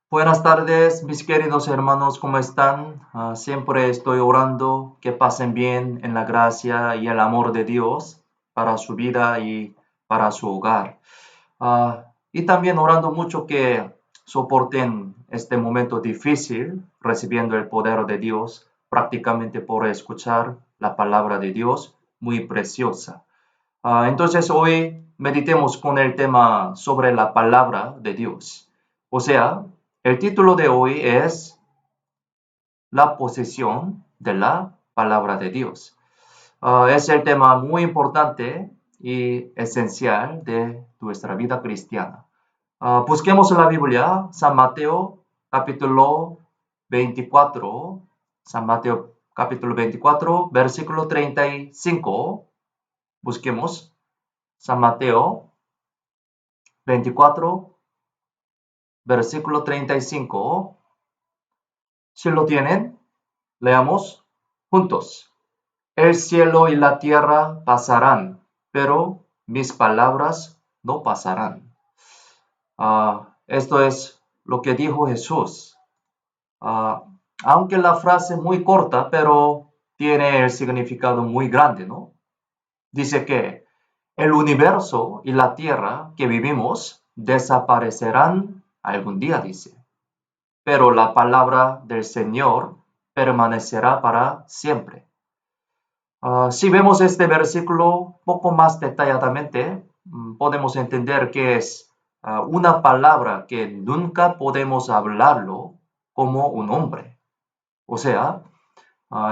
Buenas tardes, mis queridos hermanos, ¿cómo están? Siempre estoy orando que pasen bien en la gracia y el amor de Dios para su vida y para su hogar. Y también orando mucho que soporten este momento difícil, recibiendo el poder de Dios, prácticamente por escuchar la palabra de Dios, muy preciosa. Entonces hoy meditemos con el tema sobre la palabra de Dios. O sea, el título de hoy es La posesión de la palabra de Dios. Es el tema muy importante y esencial de nuestra vida cristiana. Busquemos la Biblia, San Mateo capítulo 24, San Mateo capítulo 24, versículo 35. Busquemos San Mateo 24, versículo 35. Si lo tienen, leamos juntos. El cielo y la tierra pasarán, pero mis palabras no pasarán. Esto es lo que dijo Jesús. Ah, Aunque la frase es muy corta, pero tiene el significado muy grande, ¿no? Dice que el universo y la tierra que vivimos desaparecerán algún día, dice. Pero la palabra del Señor permanecerá para siempre. Si vemos este versículo poco más detalladamente, podemos entender que es una palabra que nunca podemos hablarlo como un hombre. O sea,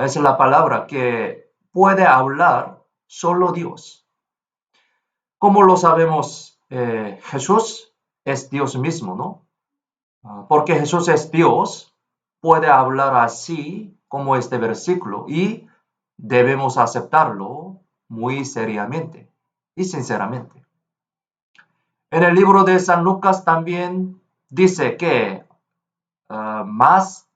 es la palabra que puede hablar solo Dios. ¿Cómo lo sabemos? Jesús es Dios mismo, ¿no? Porque Jesús es Dios, puede hablar así como este versículo y debemos aceptarlo muy seriamente y sinceramente. En el libro de San Lucas también dice que más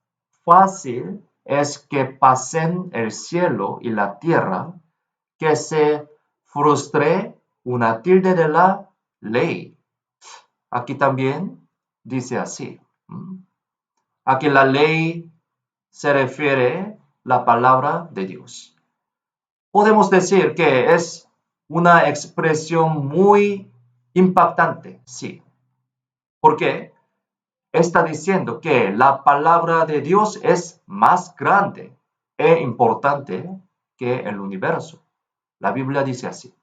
fácil es que pasen el cielo y la tierra que se frustre una tilde de la ley. Aquí también dice así. A que la ley se refiere la palabra de Dios. Podemos decir que es una expresión muy impactante, sí, porque está diciendo que la palabra de Dios es más grande e importante que el universo. La Biblia dice así.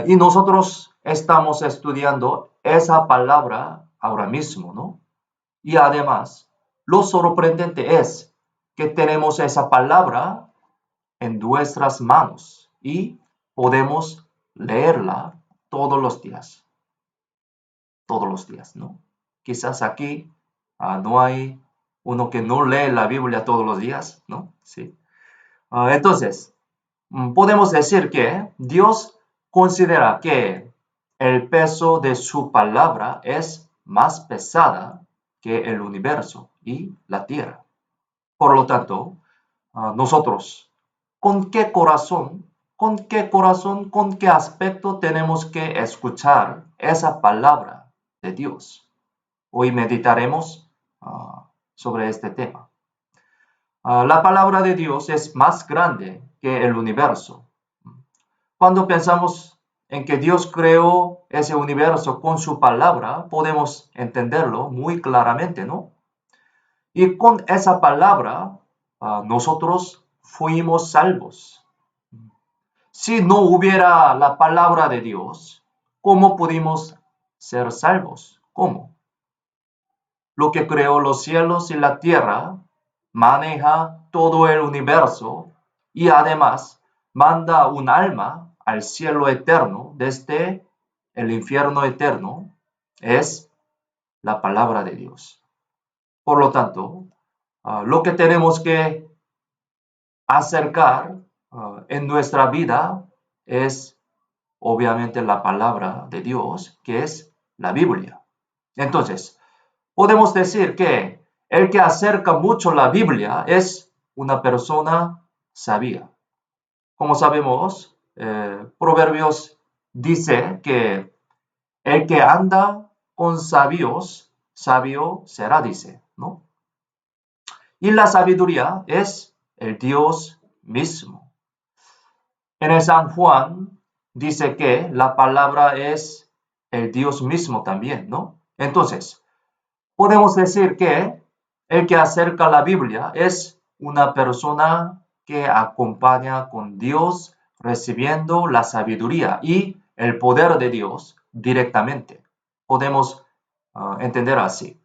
Y nosotros estamos estudiando esa palabra ahora mismo, ¿no? Y además, lo sorprendente es que tenemos esa palabra en nuestras manos y podemos leerla todos los días, ¿no? Quizás aquí no hay uno que no lee la Biblia todos los días, ¿no? Sí. Entonces, podemos decir que Dios considera que el peso de su palabra es más pesada que el universo y la tierra. Por lo tanto, nosotros, con qué aspecto tenemos que escuchar esa palabra de Dios? Hoy meditaremos sobre este tema. La palabra de Dios es más grande que el universo. Cuando pensamos en que Dios creó ese universo con su palabra, podemos entenderlo muy claramente, ¿no? Y con esa palabra, nosotros fuimos salvos. Si no hubiera la palabra de Dios, ¿cómo pudimos ser salvos? ¿Cómo? Lo que creó los cielos y la tierra, maneja todo el universo y además manda un alma al cielo eterno desde el infierno eterno, es la palabra de Dios. Por lo tanto, lo que tenemos que acercar en nuestra vida es obviamente la palabra de Dios, que es la Biblia. Entonces, podemos decir que el que acerca mucho la Biblia es una persona sabia. Como sabemos, Proverbios dice que el que anda con sabios sabio será, dice, ¿no? Y la sabiduría es el Dios mismo. En el San Juan dice que la palabra es el Dios mismo también, ¿no? Entonces, podemos decir que el que acerca la Biblia es una persona que acompaña con Dios recibiendo la sabiduría y el poder de Dios directamente. Podemos entender así.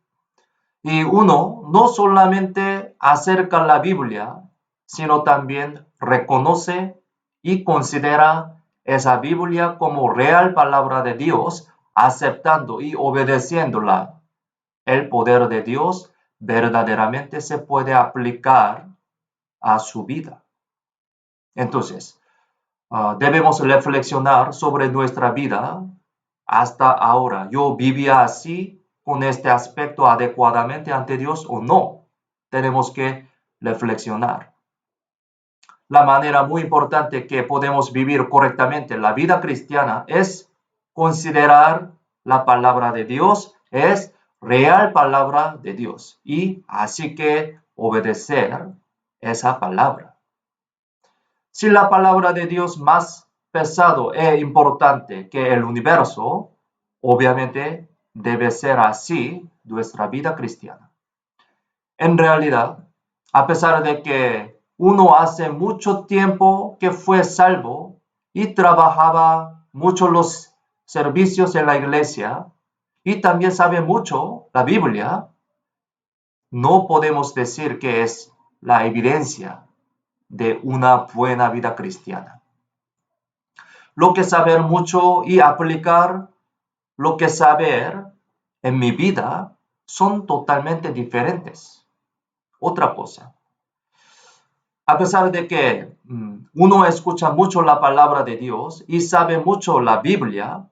Y uno no solamente acerca la Biblia, sino también reconoce y considera esa Biblia como real palabra de Dios, aceptando y obedeciéndola. El poder de Dios verdaderamente se puede aplicar a su vida. Entonces, debemos reflexionar sobre nuestra vida hasta ahora. ¿Yo vivía así con este aspecto adecuadamente ante Dios o no? Tenemos que reflexionar. La manera muy importante que podemos vivir correctamente la vida cristiana es considerar la palabra de Dios, es real palabra de Dios y así que obedecer esa palabra. Si la palabra de Dios más pesado e importante que el universo, obviamente debe ser así nuestra vida cristiana. En realidad, a pesar de que uno hace mucho tiempo que fue salvo y trabajaba mucho los servicios en la iglesia y también sabe mucho la Biblia, no podemos decir que es la evidencia de una buena vida cristiana. Lo que saber mucho y aplicar lo que saber en mi vida son totalmente diferentes. Otra cosa, a pesar de que uno escucha mucho la palabra de Dios y sabe mucho la Biblia,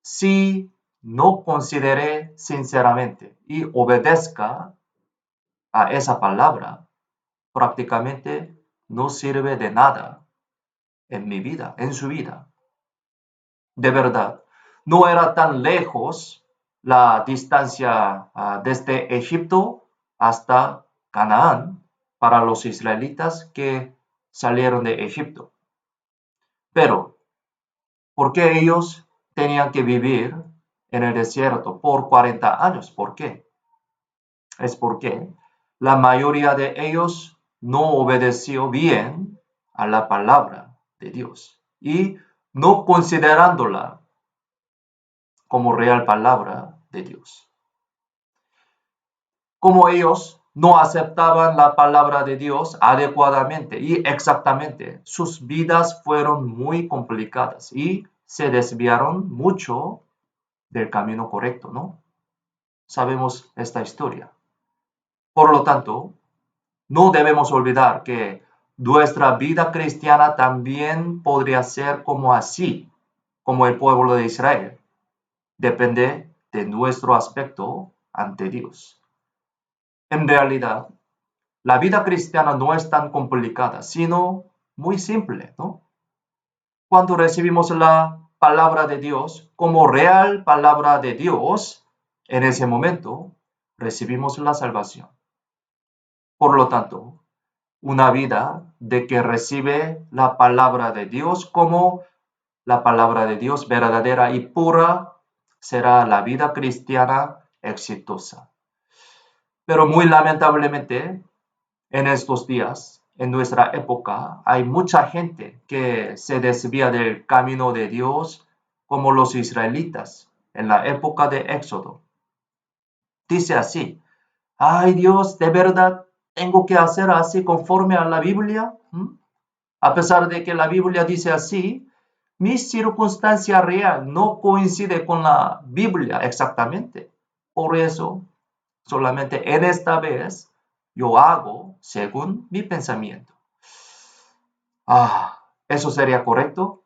si no considere sinceramente y obedezca a esa palabra, prácticamente no sirve de nada en mi vida, en su vida. De verdad, no era tan lejos la distancia desde Egipto hasta Canaán para los israelitas que salieron de Egipto. Pero, ¿por qué ellos tenían que vivir en el desierto por 40 años? ¿Por qué? Es porque la mayoría de ellos no obedeció bien a la palabra de Dios y no considerándola como real palabra de Dios. Como ellos no aceptaban la palabra de Dios adecuadamente y exactamente, sus vidas fueron muy complicadas y se desviaron mucho del camino correcto, ¿no? Sabemos esta historia. Por lo tanto, no debemos olvidar que nuestra vida cristiana también podría ser como así, como el pueblo de Israel. Depende de nuestro aspecto ante Dios. En realidad, la vida cristiana no es tan complicada, sino muy simple, ¿no? Cuando recibimos la palabra de Dios como real palabra de Dios, en ese momento recibimos la salvación. Por lo tanto, una vida de que recibe la palabra de Dios como la palabra de Dios verdadera y pura será la vida cristiana exitosa. Pero muy lamentablemente, en estos días, en nuestra época, hay mucha gente que se desvía del camino de Dios como los israelitas en la época de Éxodo. Dice así, ay Dios, ¿de verdad tengo que hacer así conforme a la Biblia? A pesar de que la Biblia dice así, mi circunstancia real no coincide con la Biblia exactamente. Por eso, solamente en esta vez, yo hago según mi pensamiento. ¿Eso sería correcto?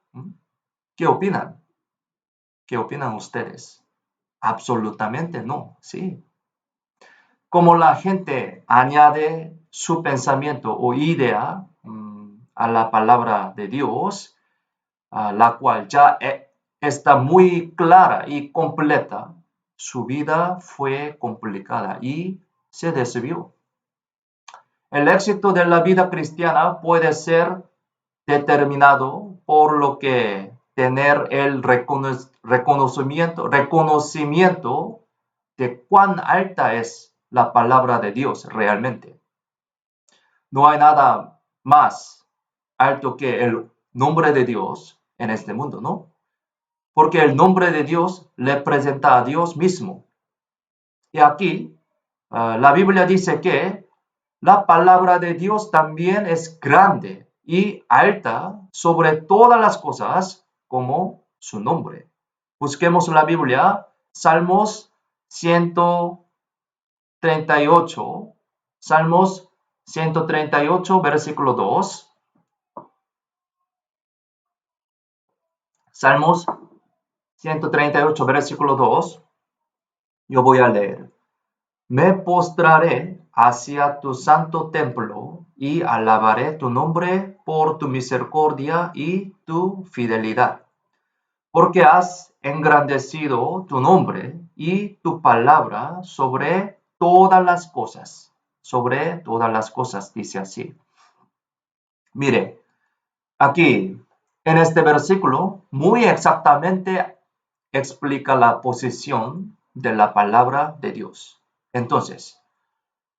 ¿Qué opinan? ¿Qué opinan ustedes? Absolutamente no, sí. Como la gente añade su pensamiento o idea a la palabra de Dios, la cual ya está muy clara y completa, su vida fue complicada y se desvió. El éxito de la vida cristiana puede ser determinado por lo que tener el reconocimiento de cuán alta es la palabra de Dios realmente. No hay nada más alto que el nombre de Dios en este mundo, ¿no? Porque el nombre de Dios le presenta a Dios mismo. Y aquí la Biblia dice que la palabra de Dios también es grande y alta sobre todas las cosas como su nombre. Busquemos la Biblia, Salmos 138, Salmos 138, versículo 2. Salmos 138, versículo 2. Yo voy a leer. Me postraré hacia tu santo templo y alabaré tu nombre por tu misericordia y tu fidelidad, porque has engrandecido tu nombre y tu palabra sobre todas las cosas, dice así. Mire, aquí en este versículo muy exactamente explica la posición de la palabra de Dios. Entonces,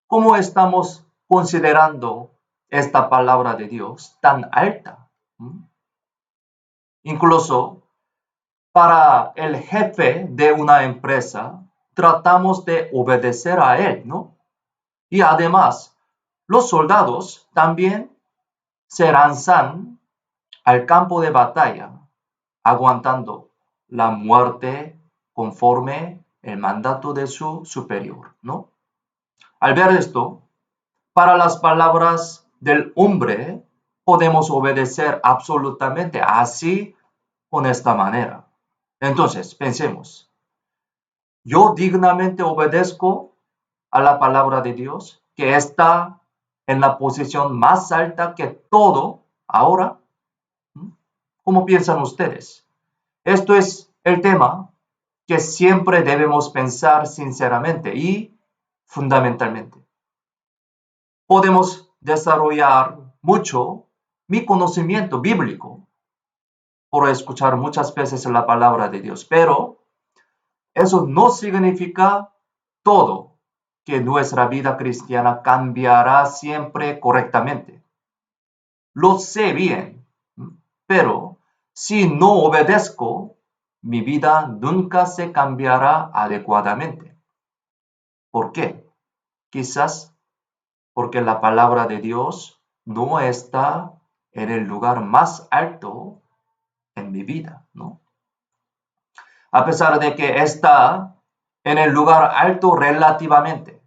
¿cómo estamos considerando esta palabra de Dios tan alta? Incluso para el jefe de una empresa, tratamos de obedecer a él, ¿no? Y además, los soldados también se lanzan al campo de batalla, aguantando la muerte conforme el mandato de su superior, ¿no? Al ver esto, para las palabras del hombre, podemos obedecer absolutamente así, con esta manera. Entonces, pensemos, yo dignamente obedezco a la palabra de Dios, que está en la posición más alta que todo ahora. ¿Cómo piensan ustedes? Esto es el tema que siempre debemos pensar sinceramente y fundamentalmente. Podemos desarrollar mucho mi conocimiento bíblico por escuchar muchas veces la palabra de Dios, pero eso no significa todo que nuestra vida cristiana cambiará siempre correctamente. Lo sé bien, pero si no obedezco, mi vida nunca se cambiará adecuadamente. ¿Por qué? Quizás porque la palabra de Dios no está en el lugar más alto en mi vida, ¿no? A pesar de que está en el lugar alto relativamente.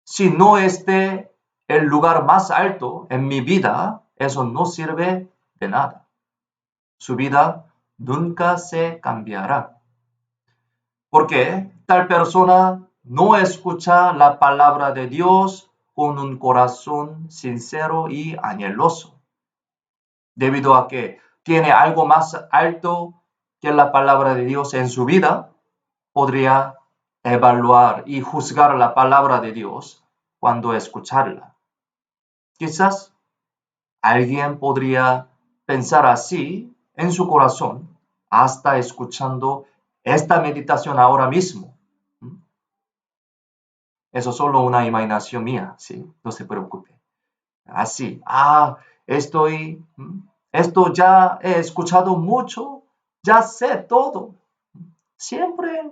Si no esté el lugar más alto en mi vida, eso no sirve de nada. Su vida nunca se cambiará. Porque tal persona no escucha la palabra de Dios con un corazón sincero y anheloso, debido a que tiene algo más alto que la palabra de Dios en su vida, podría evaluar y juzgar la palabra de Dios cuando escucharla. Quizás alguien podría pensar así en su corazón hasta escuchando esta meditación ahora mismo. Eso es solo una imaginación mía, ¿sí? No se preocupe. Así, esto ya he escuchado mucho, ya sé todo. Siempre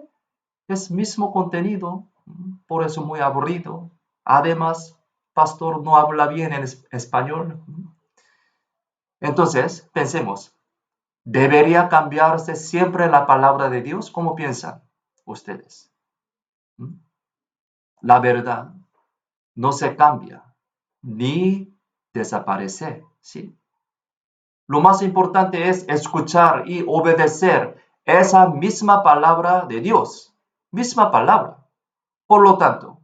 es mismo contenido, por eso muy aburrido. Además, pastor no habla bien en español. Entonces, pensemos, ¿debería cambiarse siempre la palabra de Dios? ¿Cómo piensan ustedes? La verdad no se cambia ni desaparece, ¿sí? Lo más importante es escuchar y obedecer esa misma palabra de Dios, misma palabra. Por lo tanto,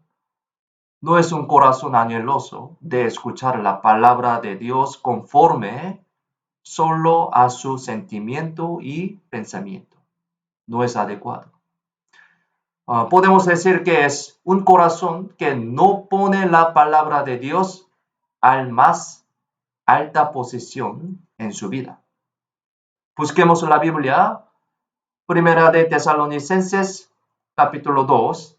no es un corazón anheloso de escuchar la palabra de Dios conforme solo a su sentimiento y pensamiento. No es adecuado. podemos decir que es un corazón que no pone la palabra de Dios al más alta posición en su vida. Busquemos la Biblia, Primera de Tesalonicenses, capítulo 2.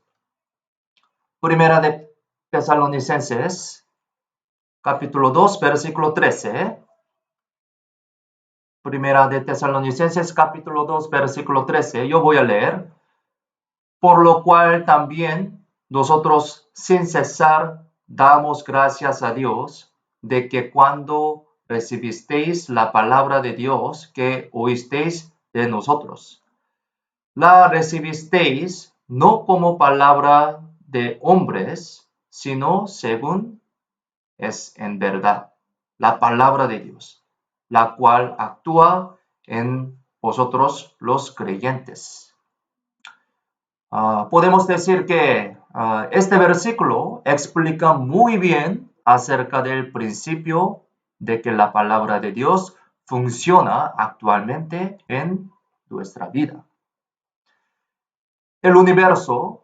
Primera de Tesalonicenses, capítulo 2, versículo 13. Primera de Tesalonicenses, capítulo 2, versículo 13. Yo voy a leer. Por lo cual también nosotros sin cesar damos gracias a Dios de que cuando recibisteis la palabra de Dios que oísteis de nosotros, la recibisteis no como palabra de hombres, sino según es en verdad la palabra de Dios, la cual actúa en vosotros los creyentes. Podemos decir que este versículo explica muy bien acerca del principio de que la palabra de Dios funciona actualmente en nuestra vida. El universo,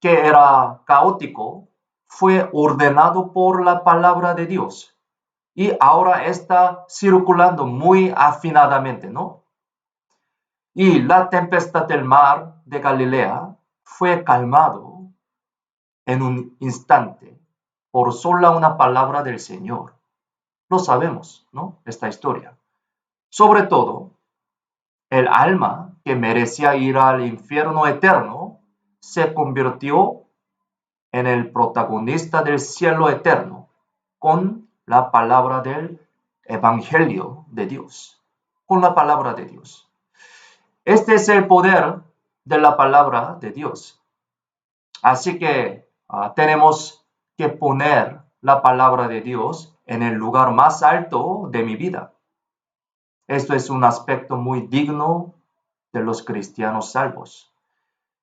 que era caótico, fue ordenado por la palabra de Dios y ahora está circulando muy afinadamente, ¿no? Y la tempestad del mar de Galilea fue calmado en un instante por sola una palabra del Señor. Lo sabemos, ¿no? Esta historia. Sobre todo, el alma que merecía ir al infierno eterno se convirtió en el protagonista del cielo eterno con la palabra del Evangelio de Dios, con la palabra de Dios. Este es el poder de la palabra de Dios. Así que tenemos que poner la palabra de Dios en el lugar más alto de mi vida. Esto es un aspecto muy digno de los cristianos salvos.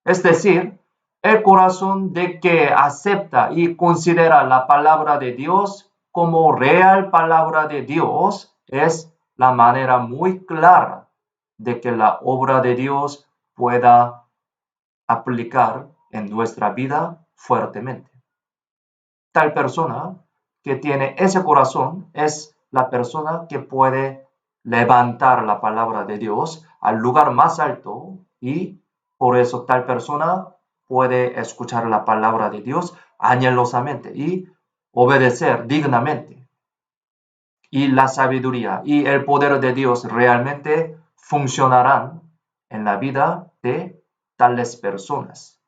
Es decir, el corazón de que acepta y considera la palabra de Dios como real palabra de Dios es la manera muy clara de que la obra de Dios pueda aplicar en nuestra vida fuertemente. Tal persona que tiene ese corazón es la persona que puede levantar la palabra de Dios al lugar más alto y por eso tal persona puede escuchar la palabra de Dios anhelosamente y obedecer dignamente. Y la sabiduría y el poder de Dios realmente funcionarán en la vida de tales personas.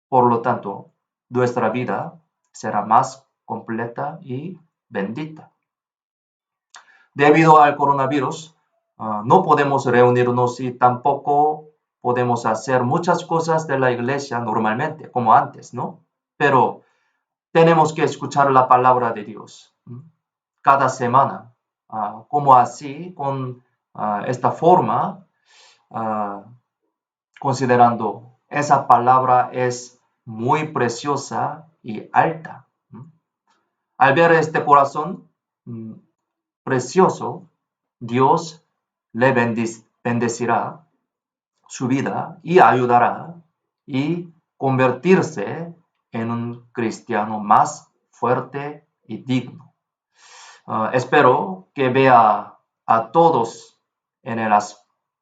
Por lo tanto, nuestra vida será más completa y bendita. Debido al coronavirus, no podemos reunirnos y tampoco podemos hacer muchas cosas de la iglesia normalmente, como antes, ¿no? Pero tenemos que escuchar la palabra de Dios cada semana, como así, con esta forma, considerando esa palabra es muy preciosa y alta. Al ver este corazón precioso, Dios le bendecirá su vida y ayudará y convertirse en un cristiano más fuerte y digno. Espero que vea a todos en el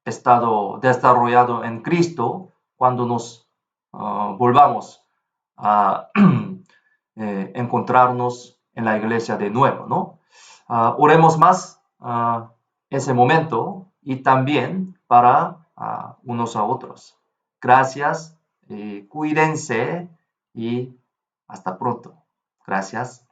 estado desarrollado en Cristo cuando nos volvamos a encontrarnos en la iglesia de nuevo, ¿no? Oremos más ese momento y también para unos a otros. Gracias, cuídense y hasta pronto. Gracias.